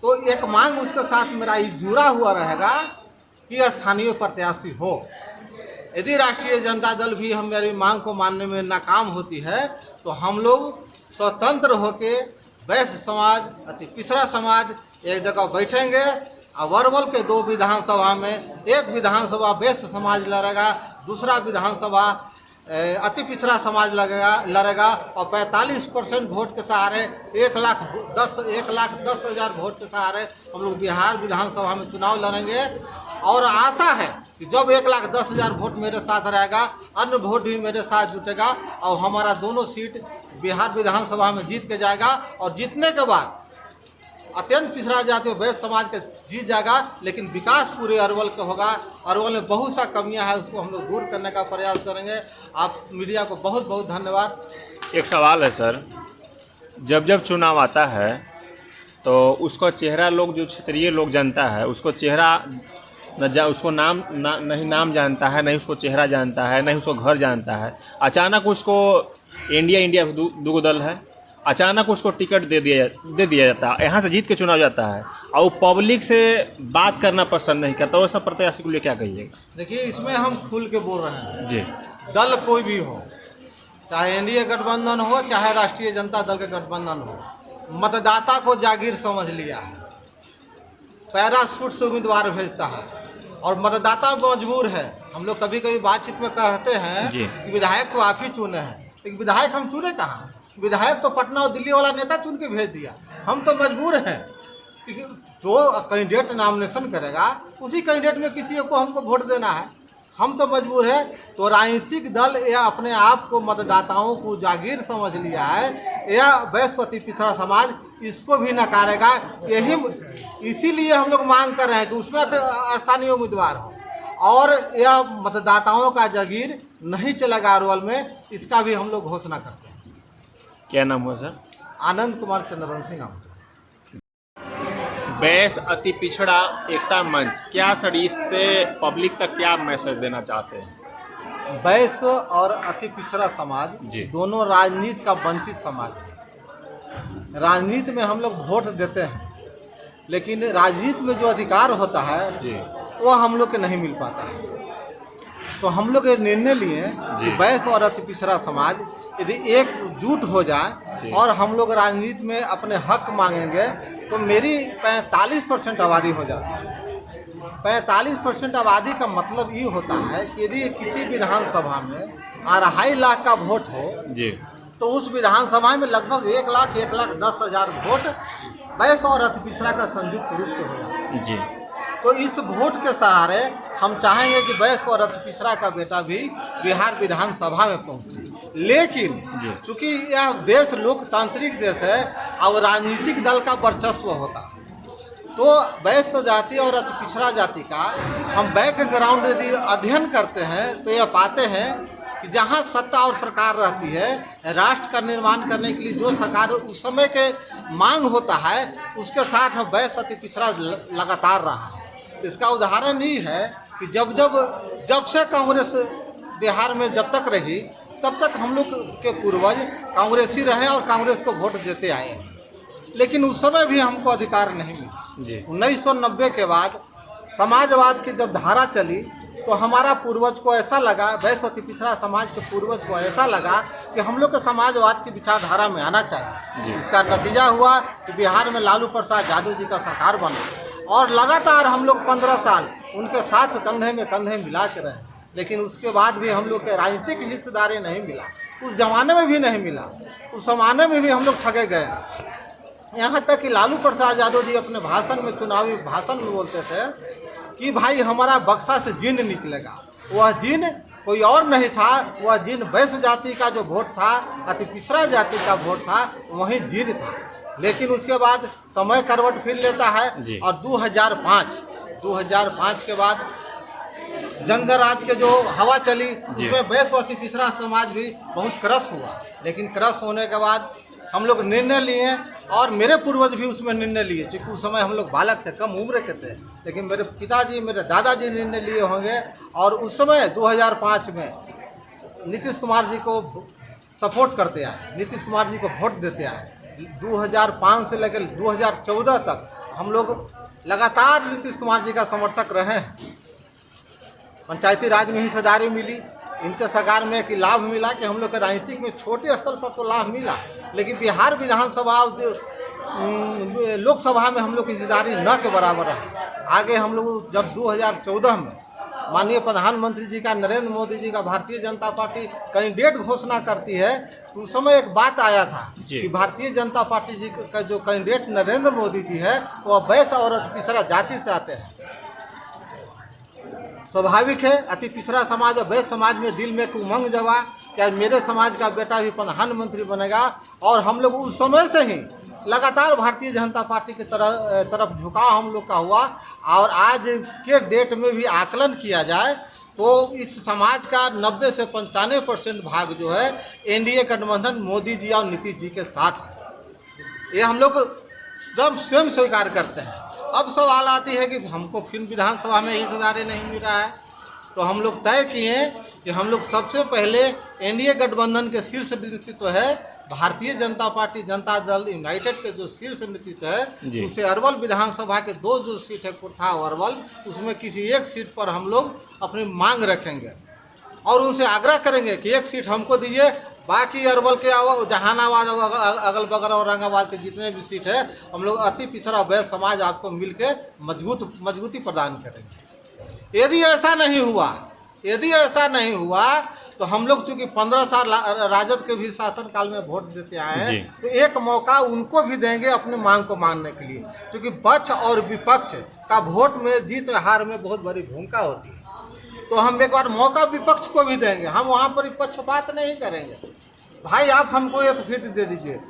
तो एक मांग उसके साथ मेरा ये जुड़ा हुआ रहेगा कि स्थानीय प्रत्याशी हो। यदि राष्ट्रीय जनता दल भी हम मेरी मांग को मानने में नाकाम होती है तो हम लोग स्वतंत्र होके वैश्य समाज, अति पिछड़ा समाज एक जगह बैठेंगे और वर्वल के 2 विधानसभा में एक विधानसभा वैश्य समाज लड़ेगा, दूसरा विधानसभा अति पिछड़ा समाज लड़ेगा और 45% वोट के सहारे 1,10,000 वोट के सहारे हम लोग बिहार विधानसभा में चुनाव लड़ेंगे। और आशा है कि जब 1,10,000 वोट मेरे साथ रहेगा, अन्य वोट भी मेरे साथ जुटेगा और हमारा दोनों सीट बिहार विधानसभा में जीत के जाएगा। और जीतने के बाद अत्यंत पिछड़ा जाति और वैश्य समाज के जीत जाएगा, लेकिन विकास पूरे अरवल का होगा। अरवल में बहुत सा कमियां है, उसको हम लोग दूर करने का प्रयास करेंगे। आप मीडिया को बहुत बहुत धन्यवाद। एक सवाल है सर, जब जब चुनाव आता है तो उसका चेहरा लोग, जो क्षेत्रीय लोग जानता है, उसको चेहरा उसको नहीं नाम जानता है, नहीं उसको चेहरा जानता है, नहीं उसको घर जानता है। अचानक उसको इंडिया दो दल है, अचानक उसको टिकट दे दिया जाता है, यहाँ से जीत के चुनाव जाता है और वो पब्लिक से बात करना पसंद नहीं करता। वैसा प्रत्याशी को लिए क्या कहिएगा? देखिए, इसमें हम खुल के बोल रहे हैं जी, दल कोई भी हो, चाहे एनडीए गठबंधन हो, चाहे राष्ट्रीय जनता दल का गठबंधन हो, मतदाता को जागीर समझ लिया है, पैराशूट से उम्मीदवार भेजता है और मतदाता मजबूर है। हम लोग कभी कभी बातचीत में कहते हैं कि विधायक तो आप ही चुने हैं, लेकिन विधायक हम चुने कहाँ? विधायक तो पटना और दिल्ली वाला नेता चुन के भेज दिया। हम तो मजबूर हैं कि जो कैंडिडेट नॉमिनेशन करेगा उसी कैंडिडेट में किसी को हमको वोट देना है। हम तो मजबूर है। तो राजनीतिक दल या अपने आप को मतदाताओं को जागीर समझ लिया है या वैश्य पिछड़ा समाज इसको भी नकारेगा। इसीलिए हम लोग मांग कर रहे हैं कि उसमें स्थानीय उम्मीदवार हो और यह मतदाताओं का जागीर नहीं चलेगा अरवल में, इसका भी हम लोग घोषणा करते हैं। क्या नाम हुआ सर? आनंद कुमार चंद्रवंशी नाम। वैश्य अति पिछड़ा एकता मंच, क्या सर इससे पब्लिक तक क्या मैसेज देना चाहते हैं? वैश्य और अति पिछड़ा समाज दोनों राजनीति का वंचित समाज है। राजनीति में हम लोग वोट देते हैं, लेकिन राजनीति में जो अधिकार होता है वो हम लोग के नहीं मिल पाता है। तो हम लोग ये निर्णय लिए कि वैश्य और अति पिछड़ा समाज यदि एकजुट हो जाए और हम लोग राजनीति में अपने हक मांगेंगे तो मेरी 45% आबादी हो जाती है। 45% आबादी का मतलब ये होता है कि यदि किसी विधानसभा में 2.5 लाख का वोट हो तो उस विधानसभा में लगभग 1,10,000 वोट वैश्य और अति पिछड़ा का संयुक्त रूप से हो जाता है। तो इस वोट के सहारे हम चाहेंगे कि वैश्य और अति पिछड़ा का बेटा भी बिहार विधानसभा में पहुंचे। लेकिन चूंकि यह देश लोकतांत्रिक देश है और राजनीतिक दल का वर्चस्व होता है, तो वैश्य जाति और अति पिछड़ा जाति का हम बैकग्राउंड यदि अध्ययन करते हैं तो यह पाते हैं कि जहाँ सत्ता और सरकार रहती है, राष्ट्र का निर्माण करने के लिए जो सरकार उस समय के मांग होता है उसके साथ वैश्य अति पिछड़ा लगातार रहा है। इसका उदाहरण ही है कि जब से कांग्रेस बिहार में जब तक रही तब तक हम लोग के पूर्वज कांग्रेसी रहे और कांग्रेस को वोट देते आए हैं, लेकिन उस समय भी हमको अधिकार नहीं मिला। 1990 के बाद समाजवाद की जब धारा चली तो हमारा पूर्वज को ऐसा लगा, वैश्य अति पिछड़ा समाज के पूर्वज को ऐसा लगा कि हम लोग को समाजवाद की विचारधारा में आना चाहिए। इसका नतीजा हुआ कि बिहार में लालू प्रसाद यादव जी का सरकार बना और लगातार हम लोग 15 साल उनके साथ कंधे में कंधे मिला के रहे, लेकिन उसके बाद भी हम लोग के राजनीतिक हिस्सेदारी नहीं मिला। उस जमाने में भी नहीं मिला, उस जमाने में भी हम लोग ठगे गए। यहाँ तक कि लालू प्रसाद यादव जी अपने भाषण में, चुनावी भाषण में बोलते थे कि भाई हमारा बक्सा से जिन निकलेगा। वह जिन कोई और नहीं था, वह जिन वैश्य जाति का जो वोट था, अति पिछड़ा जाति का वोट था, वही जिन था। लेकिन उसके बाद समय करवट फिर लेता है और 2005 के बाद जंगराज के जो हवा चली उसमें वैश्य अति पिछड़ा समाज भी बहुत क्रश हुआ। लेकिन क्रश होने के बाद हम लोग निर्णय लिए और मेरे पूर्वज भी उसमें निर्णय लिए, क्योंकि उस समय हम लोग बालक थे, कम उम्र के थे, लेकिन मेरे पिताजी, मेरे दादाजी निर्णय लिए होंगे। और उस समय 2005 में नीतीश कुमार जी को सपोर्ट करते आए, नीतीश कुमार जी को वोट देते आए। 2005 से लेकर 2014 तक हम लोग लगातार नीतीश कुमार जी का समर्थक रहे हैं। पंचायती राज में हिस्सेदारी मिली, इनके सरकार में कि लाभ मिला कि हम लोग के राजनीतिक में छोटे स्तर पर तो लाभ मिला, लेकिन बिहार विधानसभा लोकसभा में हम लोग की हिस्सेदारी न के बराबर है। आगे हम लोग जब 2014 में माननीय प्रधानमंत्री जी का, नरेंद्र मोदी जी का भारतीय जनता पार्टी कैंडिडेट घोषणा करती है, तो उस समय एक बात आया था कि भारतीय जनता पार्टी जी का जो कैंडिडेट नरेंद्र मोदी जी है वो वैश्य और अति पिछड़ा जाति से आते हैं। स्वाभाविक है, अति पिछड़ा समाज और वैश्य समाज में दिल में एक उमंग जगा क्या मेरे समाज का बेटा भी प्रधानमंत्री बनेगा। और हम लोग उस समय से ही लगातार भारतीय जनता पार्टी की तरफ झुकाव हम लोग का हुआ। और आज के डेट में भी आकलन किया जाए तो इस समाज का 90 से 95% भाग जो है एनडीए गठबंधन मोदी जी और नीतीश जी के साथ है। ये हम लोग जब स्वयं स्वीकार करते हैं। अब सवाल आती है कि हमको फिर विधानसभा में हिस्सेदारी नहीं मिल रहा है, तो हम लोग तय किए कि हम लोग सबसे पहले एनडीए गठबंधन के शीर्ष नेतृत्व है भारतीय जनता पार्टी जनता दल यूनाइटेड के जो शीर्ष नेतृत्व है, उसे अरवल विधानसभा के 2 जो सीट है कुर्था और अरवल, उसमें किसी एक सीट पर हम लोग अपनी मांग रखेंगे और उनसे आग्रह करेंगे कि एक सीट हमको दीजिए, बाकी अरवल के जहानाबाद अगल बगल और औरंगाबाद के जितने भी सीट है हम लोग अति पिछड़ा वैश्य समाज आपको मिलके मजबूती प्रदान करेंगे। यदि ऐसा नहीं हुआ तो हम लोग चूँकि 15 साल राजद के भी शासनकाल में वोट देते आए हैं, तो एक मौका उनको भी देंगे अपने मांग को मानने के लिए, क्योंकि पक्ष और विपक्ष का वोट में जीत हार में बहुत बड़ी भूमिका होती है। तो हम एक बार मौका विपक्ष को भी देंगे, हम वहाँ पर पक्षपात नहीं करेंगे। भाई आप हमको एक सीट दे दीजिए।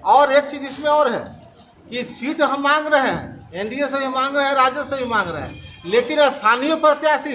और एक चीज़ इसमें और है कि सीट हम मांग रहे हैं, एनडीए से भी मांग रहे हैं, राजद से भी मांग रहे हैं, लेकिन स्थानीय प्रत्याशी